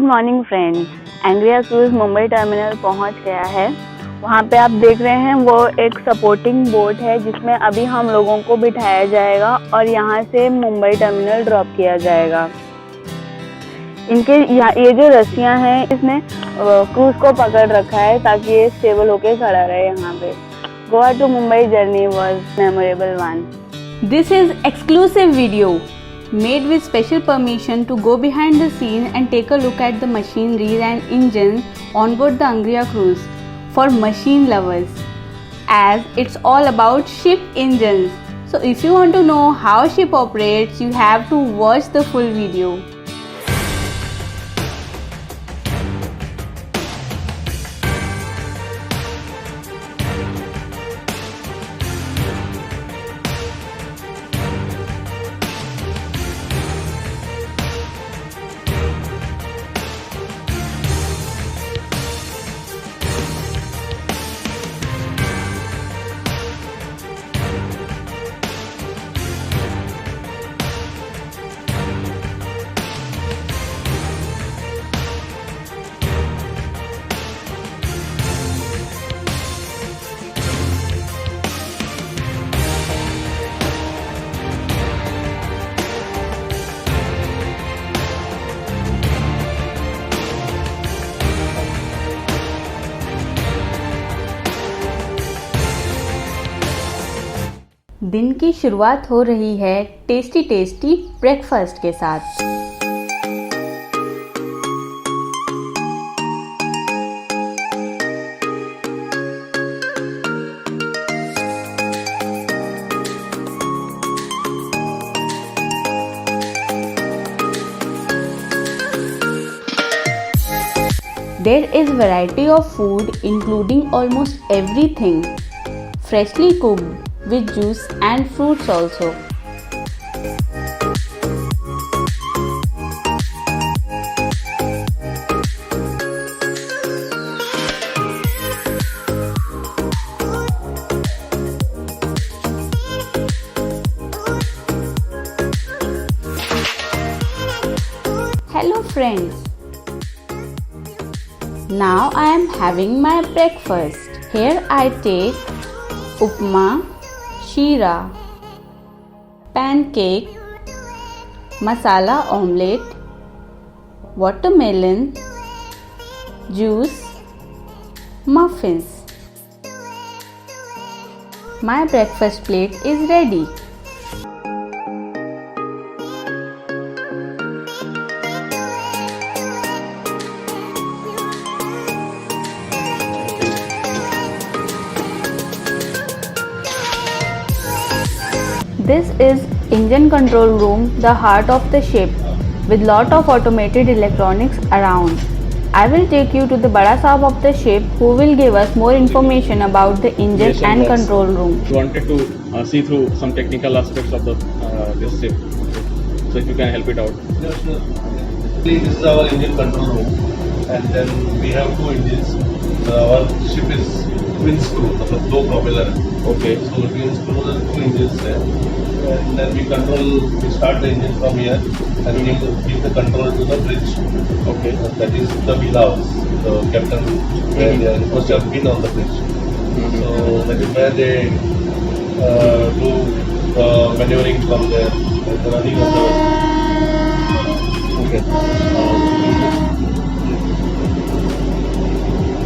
Morning friends, Angriya cruise Mumbai terminal पहुंच गया है। वहां पे आप देख रहे हैं वो एक सपोर्टिंग बोट है जिसमें अभी हम लोगों को बिठाया जाएगा और यहां से मुंबई टर्मिनल ड्रॉप किया जाएगा। इनके ये जो रस्सियां हैं इसने क्रूज को पकड़ रखा है ताकि ये स्टेबल होके खड़ा रहे यहाँ पे। Goa to Mumbai journey was memorable one. This is exclusive video made with special permission to go behind the scene and take a look at the machinery and engines on board the Angria cruise for machine lovers, as it's all about ship engines. So if you want to know how ship operates, you have to watch the full video. दिन की शुरुआत हो रही है tasty breakfast के साथ। There is variety of food including almost everything, freshly cooked with juice and fruits also. Hello friends. Now I am having my breakfast. Here I take upma, शीरा, pancake, masala omelette, watermelon, juice, muffins. My breakfast plate is ready. This is engine control room, the heart of the ship, with lot of automated electronics around. I will take you to the Bada Sahab of the ship, who will give us more information about the engine and control room. We wanted to see through some technical aspects of the this ship. So if you can help it out. Yes, sir. This is our engine control room, and then we have two engines. Our ship is twin screw, low propeller. Okay. So twin screw, there are two engines there. And then we start the engine from here and give the control to the bridge. Okay. That is the wheelhouse, the captain where they are supposed to have been on the bridge. So that is where they do maneuvering from there, the running of the. Okay.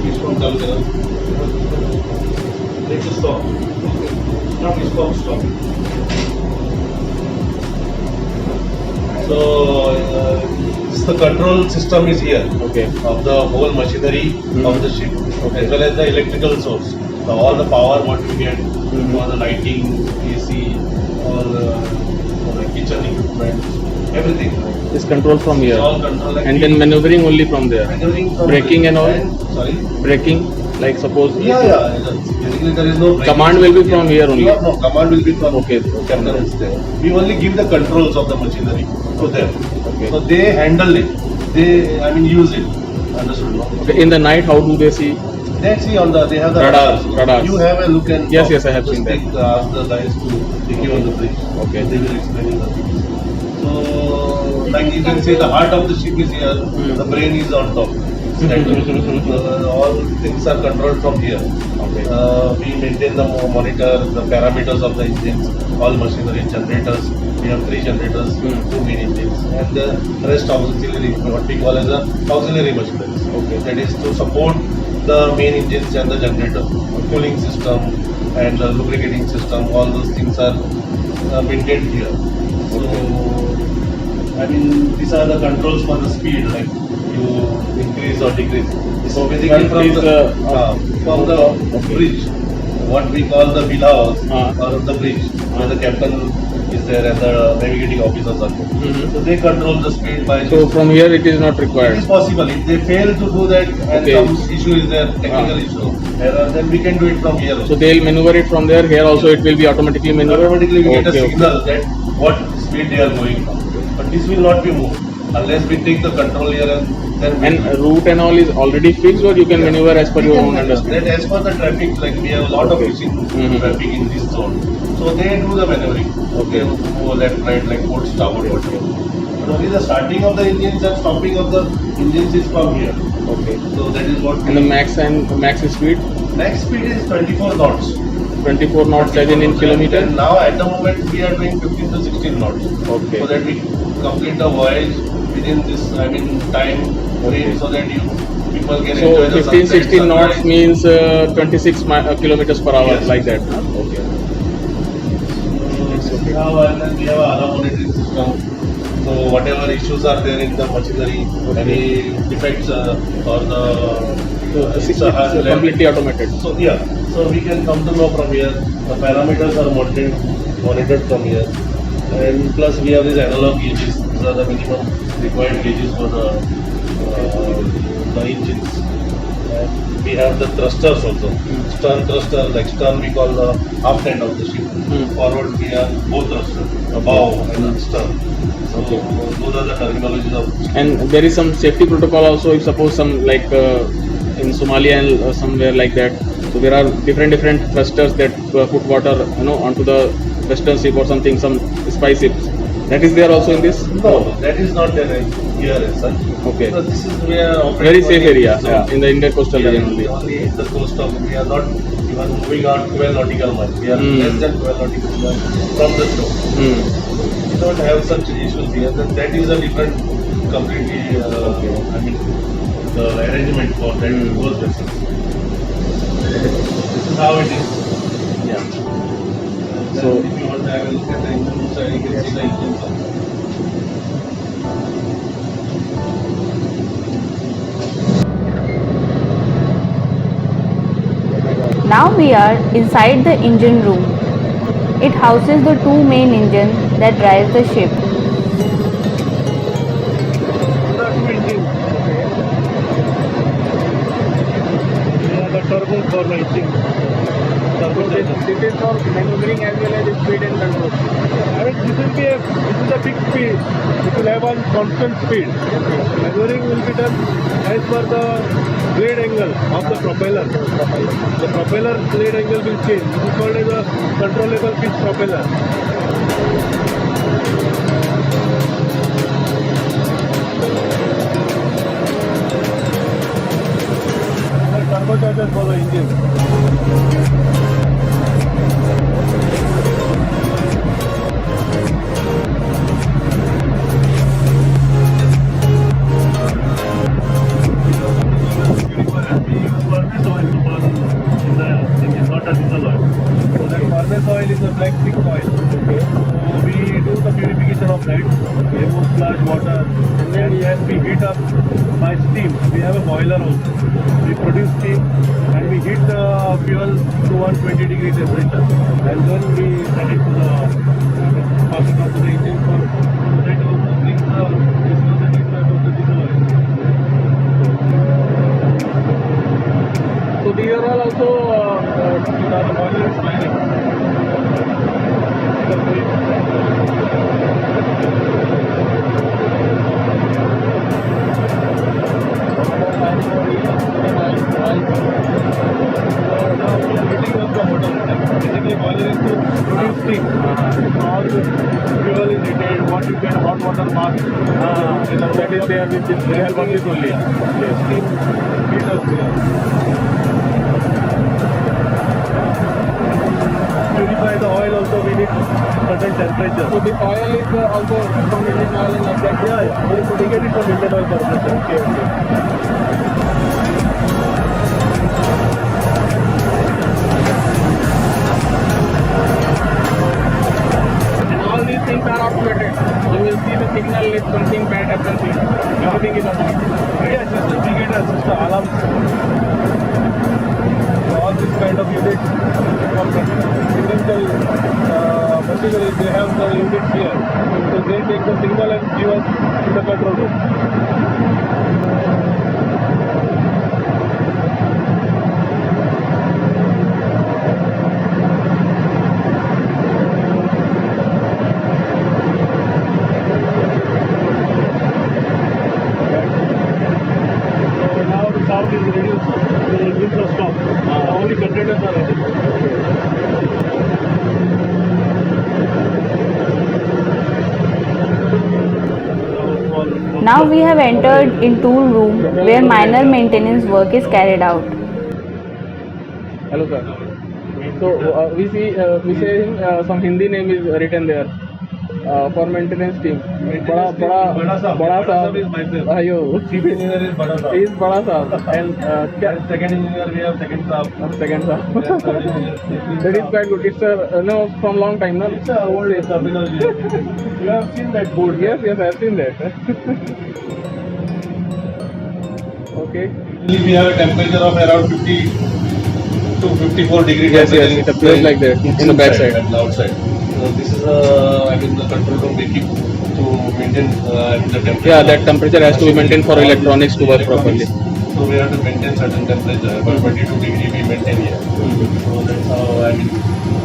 Please don't come there. Take the stop. Now please stop. So the control system is here. Okay. Of the whole machinery of the ship, as well as the electrical source. So all the power what you get for the lighting, AC, all the kitchen equipment, everything. Is controlled from here. All control. And then maneuvering only from there. Maneuvering from Braking and all. Sorry. Braking, like suppose. Yeah. Basically, there is no braking. Command will be from here only. No, command will be from. Okay. Captain is there. We only give the controls of the machinery to them. Okay. So they handle it. They, use it. Understood? No? Okay. In the night, how do they see? They see on the, they have the radars. You have a look and Yes, I have seen that. Ask the guys to take you on the bridge. Okay. They will explain you the things. So like you can say the heart of the ship is here, the brain is on top. All things are controlled from here. Okay. We maintain the monitor, the parameters of the engines, all machinery, generators. We have 3 generators, 2 main engines, and the rest auxiliary, what we call as a auxiliary machinery. Okay. That is to support the main engines and the generator, cooling system and the lubricating system. All those things are maintained here. So, I mean, these are the controls for the speed, like you increase or decrease. So basically from the okay. bridge, what we call the villa house Uh-huh. or the bridge, where the captain is there and the navigating officers are there. Mhm. So they control the speed by. So from here it is not It required. is possible. If they fail to do that and Okay. some issue is there, technical issue, error, then we can do it from here. So they'll maneuver it from there. Here also it will be automatically maneuvered. Automatically we get a Okay, okay. signal that what speed they are going from. But this will not be moved unless we take the control here and then we And route and all is already fixed, or you can maneuver as per we your can own manage. understanding. That as per the traffic, like we have a lot of Okay. fishing Mhm. traffic in this zone. So they do the maneuvering. Okay. Go left, right, like port, starboard, whatever. But only the starting of the engines and stopping of the engines is from here. Okay. So that is what. And the max speed Next speed is 24 knots. 24 knots as in kilometer. And now at the moment we are doing 15 to 16 knots. Okay. So that we complete the voyage within this, time frame, so that people can So enjoy the 15, sunset, 16 knots sunrise. means 26 kilometers per hour, Yes. like that. Huh? Okay. So we have and then we have a alarm monitoring system. So whatever issues are there in the machinery, any defects or the So it's has left. completely automated. So so we can come to know from here. The parameters are monitored from here, and plus we have these analog gauges. These are the minimum required gauges for the engines. And we have the thrusters also. Stern thruster, like stern we call the aft end of the ship. Forward we have both thrusters, the bow and the stern. So those are the terminologies of. And there is some safety protocol also. If suppose some like in Somalia and somewhere like that, so there are different thrusters that put water onto the western ship or something, some spy ships. That is there also in this. No, that is not there here as such. Okay. So this is we are operating Very safe only in area, this zone. yeah, in the Indian coastal region only. Only the coast of, we are not even moving out 12 nautical miles. We are less than 12 nautical miles from the shore. We don't have such issues here. That is a different, completely, the arrangement for that those vessels. This is how it is. Yeah. So So- if you want to have a look at the engine side, you can see the engine side. Now we are inside the engine room. It houses the 2 main engines that drive the ship. The turbo for the engine. This is for maneuvering as well as speed and control. This is a fixed speed. It will have one constant speed. Maneuvering will be done as per the blade angle of the propeller. The propeller blade angle will change. This is called as a controllable pitch propeller. Turbochargers for the engine. Furnace oil is a black thick oil. So we do the purification of that. We remove sludge, water, and then we heat up by steam. We have a boiler also. We produce steam and we heat the fuel to 120 degree temperature, and then we send it to the pass it on to the engine for that also brings the viscosity of the diesel oil. So these are all also The boiler is sliding. Basically, boiler is to produce steam. All the fuel is heated, bath, you get hot water bath. That is there with this help of this only. Heaters there. Purify the oil also, we need certain temperature. So the oil is also from Indian oil and like that. Yeah, we get it from Indian Oil Corporation. Okay. And all these things are automated. You will see the signal if something bad happens. Everything is automated. Yes, yes, we get a system, alarm system. So all this kind of units from individual machinery, they have the units here. So they take the signal and give us to the control room. So now the sound is reduced, the engines are stopped. Only containers are running. Now we have entered in tool room where minor maintenance work is carried out. Hello sir. So we say some Hindi name is written there for maintenance team. Bada Sahab is myself. Ayo. Chief engineer is Bada Sahab. He is Bada Sahab and And second engineer, we have second Sahab. second Sahab. And third engineer. That is quite good. It's no from long time, no? It's a old terminology. You have seen that board? Yes, I have seen that. Okay. Usually we have a temperature of around 50 to 54 degree Yes, temperature. it appears like that in the back side. And outside. So this is the control room we keep to maintain the temperature. Yeah, that temperature has to be maintained for electronics to work properly. So we have to maintain certain temperature. About 22 degree we maintain here. So that's how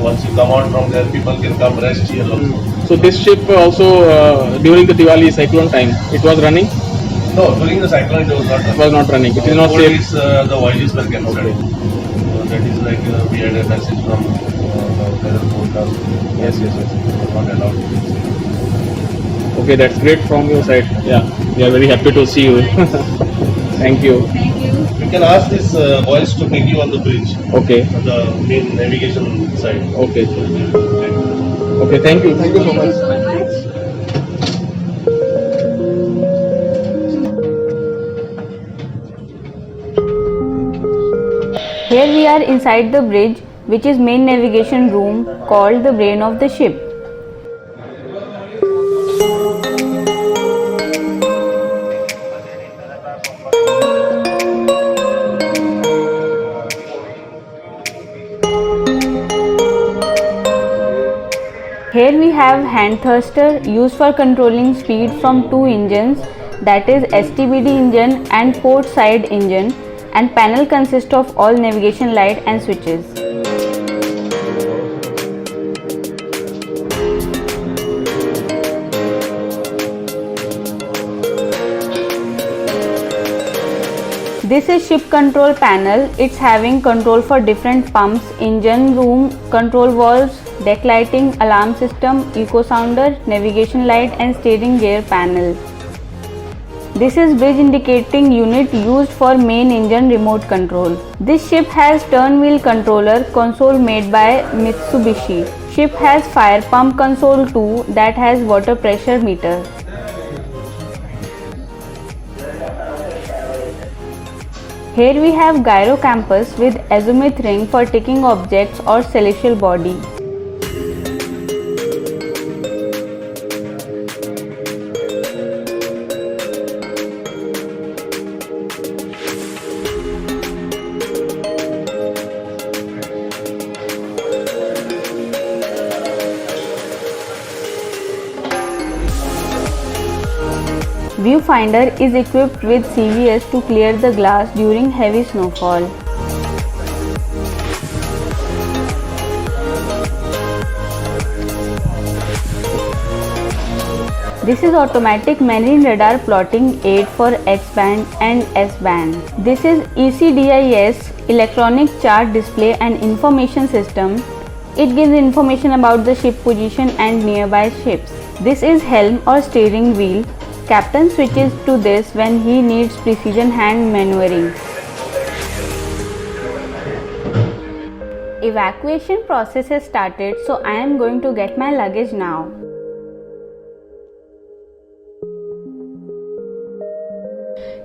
once you come out from there, people can come rest here also. So this ship also during the Diwali cyclone time, it was running. No, during the cyclone it was not. It was not running. It is not Board safe. is, the voyages were cancelled. That is like we had a message from the weather forecast. Yes. Not allowed. Okay, that's great from your side. Yeah, we are very happy to see you. Thank you. You can ask this voice to take you on the bridge, Okay. on the main navigation side. Okay. Okay. Thank you. Thank you so much. Here we are inside the bridge, which is main navigation room called the brain of the ship. Here we have hand thruster used for controlling speed from two engines, that is STBD engine and port side engine, and panel consists of all navigation light and switches. This is ship control panel. It's having control for different pumps, engine room, control valves, deck lighting, alarm system, eco sounder, navigation light and steering gear panel. This is bridge indicating unit used for main engine remote control. This ship has turn wheel controller console made by Mitsubishi. Ship has fire pump console too that has water pressure meter. Here we have gyro compass with azimuth ring for ticking objects or celestial body. Viewfinder is equipped with CVS to clear the glass during heavy snowfall. This is automatic marine radar plotting aid for X-band and S-band. This is ECDIS electronic chart display and information system It gives information about the ship position and nearby ships. This is helm or steering wheel. Captain switches to this when he needs precision hand maneuvering. Evacuation process has started, so I am going to get my luggage now.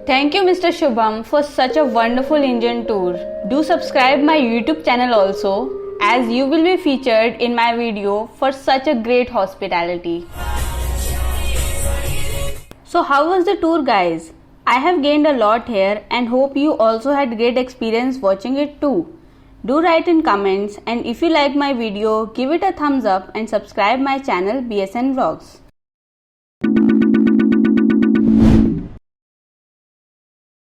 Thank you Mr. Shubham for such a wonderful engine tour. Do subscribe my YouTube channel also, as you will be featured in my video for such a great hospitality. So how was the tour guys? I have gained a lot here and hope you also had great experience watching it too. Do write in comments, and if you like my video, give it a thumbs up and subscribe my channel BSN Vlogs.